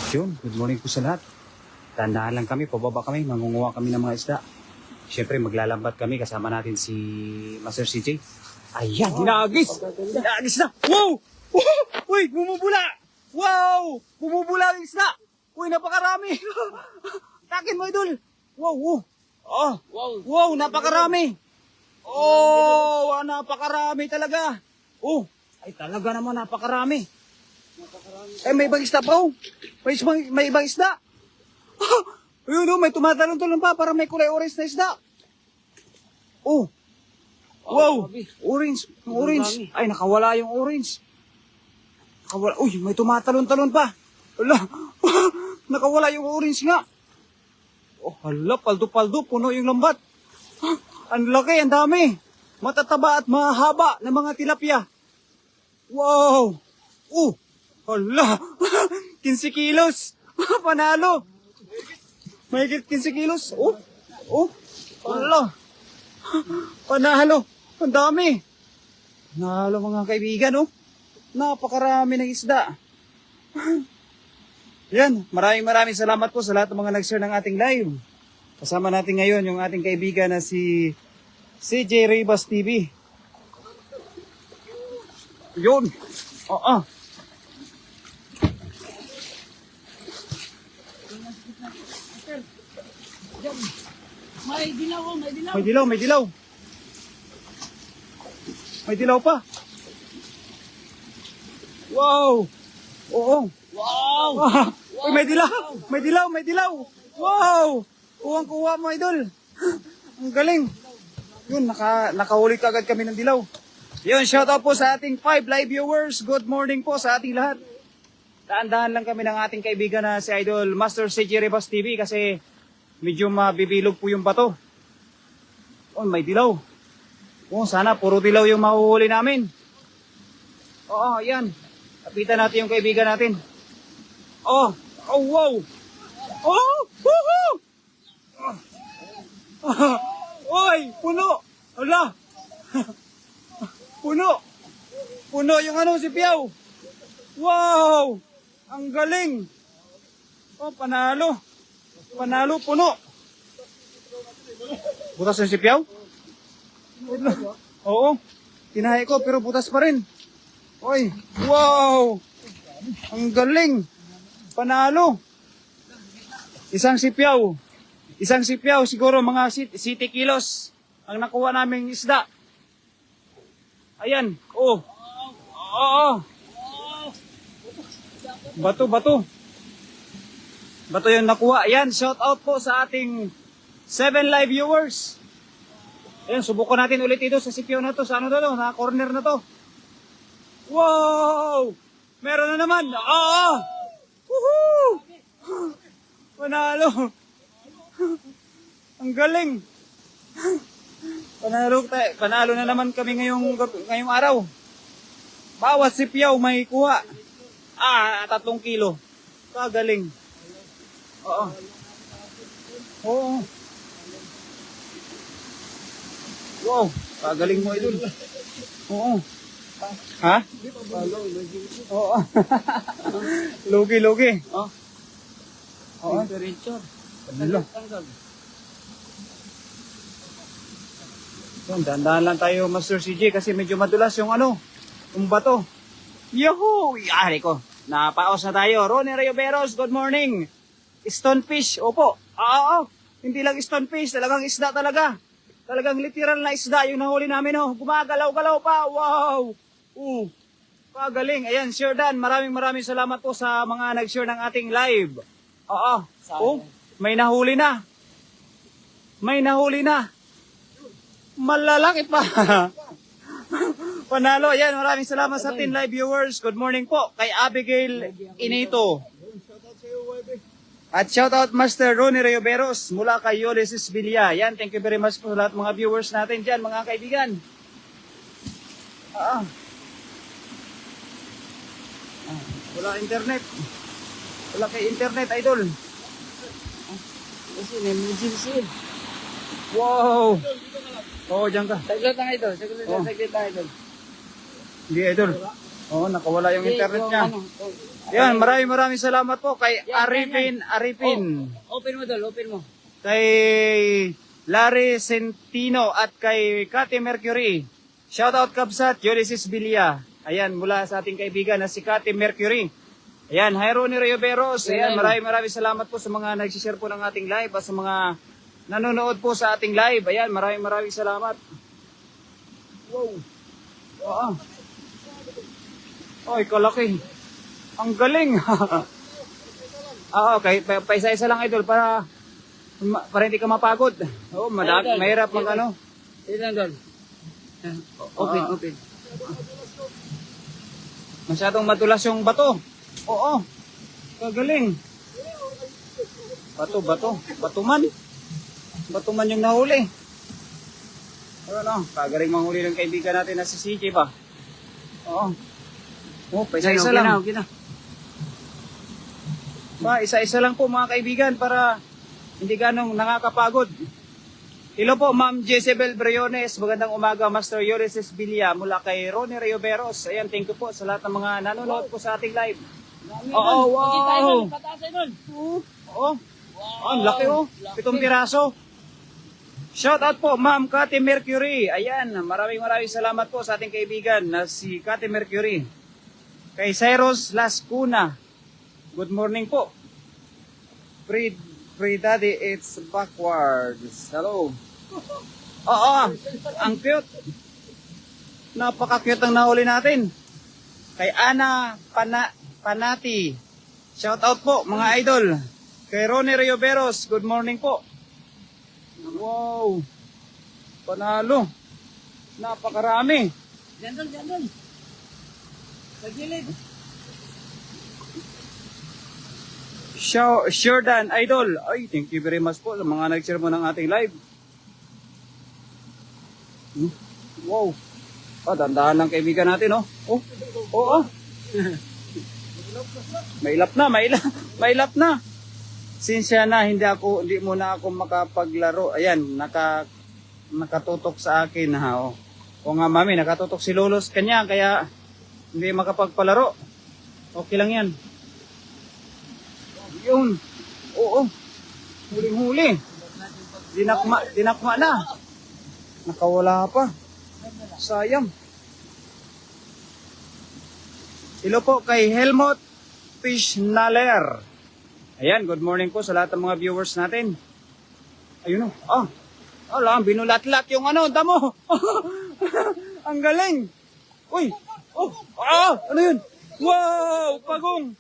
Yun, good morning po sa lahat. Tandaan lang kami, pababa kami, mangunguha kami ng mga isda. Siyempre, maglalambat kami, kasama natin si Master CJ. Ayan, hinagis! Hinagis na! Wow! Uy, bumubula! Wow! Bumubula ang isda! Uy, napakarami! Takin mo, idol! Wow, wow! Oh, wow, napakarami! Oh, napakarami talaga! Oh, ay talaga naman napakarami! Eh, may ibang isda pa, oh! May ibang isda! Ayun, oh, may tumatalon-talon pa para may kulay orange na isda! Oh! Wow! Orange! Orange! Ay, nakawala yung orange! Nakawala. Uy, may tumatalon-talon pa! Hala! Nakawala yung orange nga! Oh, hala, paldo-paldo, puno yung lambat! Ang laki, ang dami! Matataba at mahaba na mga tilapia! Wow! Oh! Hala! 15 kilos! Panalo! Mahigit 15 kilos! Oh! Oh! Hala! Panalo! Ang dami! Panalo mga kaibigan, oh! Napakarami ng isda! Yan, maraming salamat po sa lahat ng mga nag-share ng ating live. Kasama natin ngayon yung ating kaibigan na si CJ Rivas TV. Yun! Oo! May dilaw, may dilaw. May dilaw, may dilaw. May dilaw pa. Wow! Oo. Wow! Uy, may dilaw! May dilaw, may dilaw! Wow! Kuwang-kuha mo, idol. Ang galing. Yun, nakahuli kagad kami ng dilaw. Yun, shoutout po sa ating 5 live viewers. Good morning po sa ating lahat. Dahan-dahan lang kami ng ating kaibigan na si Idol Master CJ Rivas TV kasi medyo mabibilog po yung bato. Oh, may dilaw. Oh, sana puro dilaw yung mahuhuli namin. Oo, yan. Kapitan natin yung kaibigan natin. Oh, oh, wow. Oh, woohoo! Oy, puno. Hala. Puno. Puno yung ano, si Piaw. Wow! Ang galing. Oh, panalo. Panalo, puno. Butas yung si Piaw? Oo. Tinahay ko pero butas pa rin. Oy, wow! Ang galing. Panalo. Isang sipiaw. Isang sipiaw siguro mga 70 kilos ang nakuha naming isda. Ayan. Oh. Oo. Bato, bato. Bato yung nakuha. Ayan, shout out po sa ating 7 live viewers. Ayan, subukan natin ulit ito sa sipiaw na to. Sa ano to? Na corner na to. Wow! Meron na naman. Oo! Woohoo! Panalo! Ang galing! Panalo na naman kami ngayong araw. Bawat sipiyaw may kuha. 3 kilo. Kagaling. Oo. Oo. Wow! Kagaling mo, idol. Oo. Ha? Oo. Lugi. Oh. Oo. Richard. Panalo. Yun, dahan-dahan lang tayo, Master CJ, kasi medyo madulas yung yung bato. Yahoo! Yari ko. Napaos na tayo. Ronnie Rayoberos, good morning. Stonefish, opo. Oo. Hindi lang stonefish, talagang isda talaga. Talagang literal na isda yung nahuli namin, oh. Gumagalaw-galaw pa. Wow! Kagaling. Ayan, Sir Dan, maraming salamat po sa mga nag-share ng ating live. Oo. Oh, may nahuli na. May nahuli na. Malalaki pa. Panalo. Ayan, maraming salamat sa ating live viewers. Good morning po kay Abigail Inito. At shoutout Master Ronnie Rayoberos mula kay Ulysses Villa. Yan, thank you very much po sa lahat mga viewers natin dyan, mga kaibigan. Wala internet. Wala kay internet, idol. Kasi may emergency. Wow! Oo, dyan ka. Saglit lang ito. Saglit lang ito. Hindi, idol. Oo, nakawala yung internet Kung niya. ano, Yan, maraming salamat po kay Yan, Arifin. Open mo doon, open mo. Kay Larry Centino at kay Kati Mercury. Shoutout Kabsat, Ulysses Bilia. Ayan, mula sa ating kaibigan na si Kati Mercury. Ayan, hi Ronnie Rioberos. Ayan, maraming salamat po sa mga nagsishare po ng ating live at sa mga nanonood po sa ating live. Ayan, maraming salamat. Wow. Oo. Ay, kalaki. Ang galing. Okay, paisa-isa lang idol para hindi ka mapagod. Oo, mahirap mag ano. Ilan doon? Open. Masyadong madulas yung bato. Oo. Kagaling. Batuman yung nahuli. Ano, kagaling manghuli ng kaibigan natin na si CJ ba? Oo. Oh, paisa-isa lang. Okay na. Ba, isa-isa lang po mga kaibigan para hindi ganong nakakapagod. Hello po, Ma'am Jezebel Briones. Magandang umaga, Master Ulysses Bilia mula kay Ronnie Rioberos. Ayan, thank you po sa lahat ng mga nanonood po sa ating live. Oo, wow! Pataasay doon. Oo. Ang laki oh. 7 piraso. Shout out po, Ma'am Kati Mercury. Ayan, maraming salamat po sa ating kaibigan na si Kati Mercury. Kay Cyrus Lascuna. Good morning po. Pre Daddy, it's backwards. Hello. Oo, ang cute. Napaka-cute ang nahuli natin. Kay Ana Panati. Shout out po mga idol. Kay Ronnie Rioberos, good morning po. Wow. Panalo. Napakarami. Diyan doon. Sa gilid. Shordan Idol. Ay, thank you very much po sa mga nag-share mo ng ating live. Wow. Dandahan lang kaibigan natin, oh. Oh. Mailap na. Sinsya na, hindi muna ako makapaglaro. Ayan, nakatutok sa akin, ha, oh. O nga, mami, nakatutok si Lolos kanya, kaya hindi makapagpalaro. Okay lang yan. Yun. Oo. Huling-huli. Dinakma na. Nakawala pa. Sayang. Hello po kay Helmut Fischnaler. Ayan, good morning po sa lahat ng mga viewers natin. Ayun o. Alam, binulat-lat yung damo. Ang galing. Uy. Ano yun? Wow, pagong.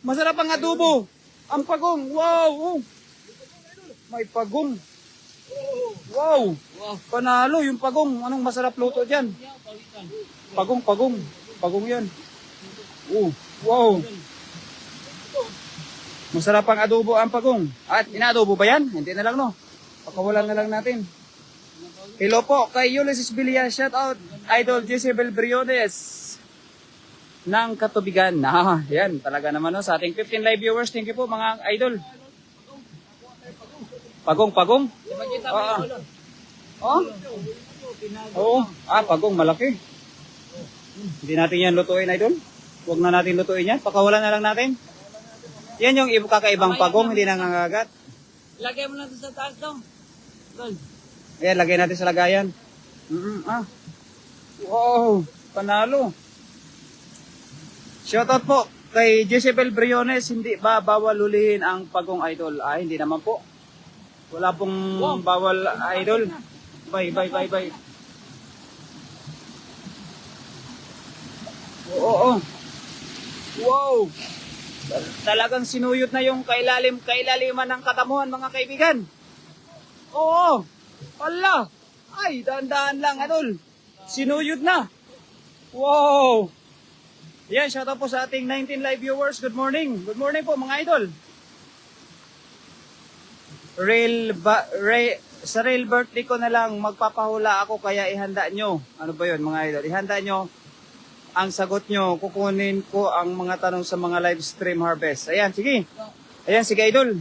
Masarap ang adobo. Ang pagong. Wow. May pagong. Wow. Panalo yung pagong. Anong masarap luto dyan? Pagong. Pagong yan. Wow. Masarap ang adobo ang pagong. At inaadobo ba yan? Hindi na lang, no? Pakawalan na lang natin. Hello po kay Ulysses Bilia. Shout out Idol Jezebel Briones ng Katubigan. Yan, talaga naman, no? Sa ating 15 live viewers, thank you po mga idol. Pagong. Oo. Pagong, malaki. Hindi natin yan lutuin, idol. Huwag na natin lutuin yan. Pakawalan na lang natin. Yan yung kakaibang pagong, hindi nangangagat. Lagay mo na ito sa taas daw. Doon. Ayan, lagay natin sa lagayan. Wow, panalo. Shoutout po kay Jezebel Briones. Hindi ba bawal hulihin ang pagong idol? Hindi naman po. Wala pong bawal idol. Bye. Oo. Wow. Talagang sinuyot na yung kailaliman ng katamuhan, mga kaibigan. Oo. Ala. Ay, dahan-dahan lang, idol. Sinuyot na. Wow. Yan, shoutout po sa ating 19 live viewers. Good morning. Good morning po, mga idol. Sa real birthday ko na lang, magpapahula ako, kaya ihanda nyo. Ano ba yun, mga idol? Ihanda nyo ang sagot nyo. Kukunin ko ang mga tanong sa mga live stream harvest. Ayan, sige. Ayan, sige, idol.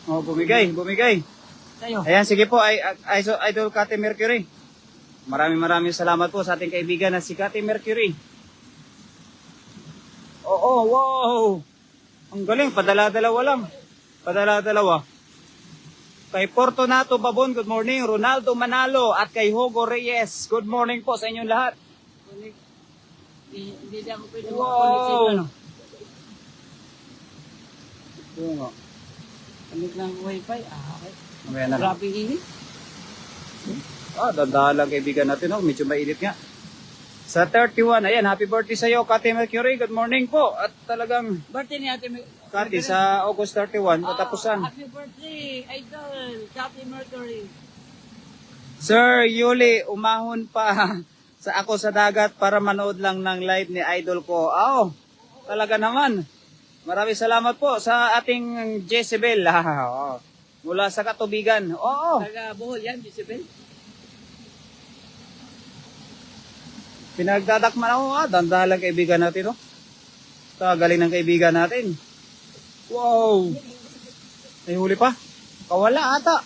Bumigay. Ayan, sige po, Idol Kati Mercury. Maraming salamat po sa ating kaibigan na si Kati Mercury. Oo, wow! Ang galing, padala-dalawa lang. Padala-dalawa. Kay Fortunato Babon, good morning. Ronaldo Manalo at kay Hugo Reyes, good morning po sa inyong lahat. Hindi na ako pwede Wow. mag-connect sa inyo, no? Oo nga. Connect lang ang wifi. Okay. Mamaya na lang. Grabe init. Dandahan lang kaibigan natin, oh. Medyo mainit nga. Sa 31, ayan, happy birthday sa iyo, Kati Mercury. Good morning po. At talagang, Birthday ni Ate Kati, sa August 31, katapusan. Happy birthday, Idol. Happy Mercury. Sir Yuli, umahon pa sa ako sa dagat para manood lang ng live ni Idol ko. Talaga naman. Maraming salamat po sa ating Jezebel. Oo. Mula sa katubigan. Oo. Taga Bohol yan, Jezebel. Pinagdadakman ako. Dandahan lang kaibigan natin. Oh. Galing ng kaibigan natin. Wow. May huli pa. Kawala ata.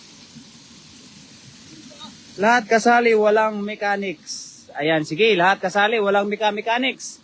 Lahat kasali, walang mechanics. Ayan, sige, lahat kasali, walang mechanics.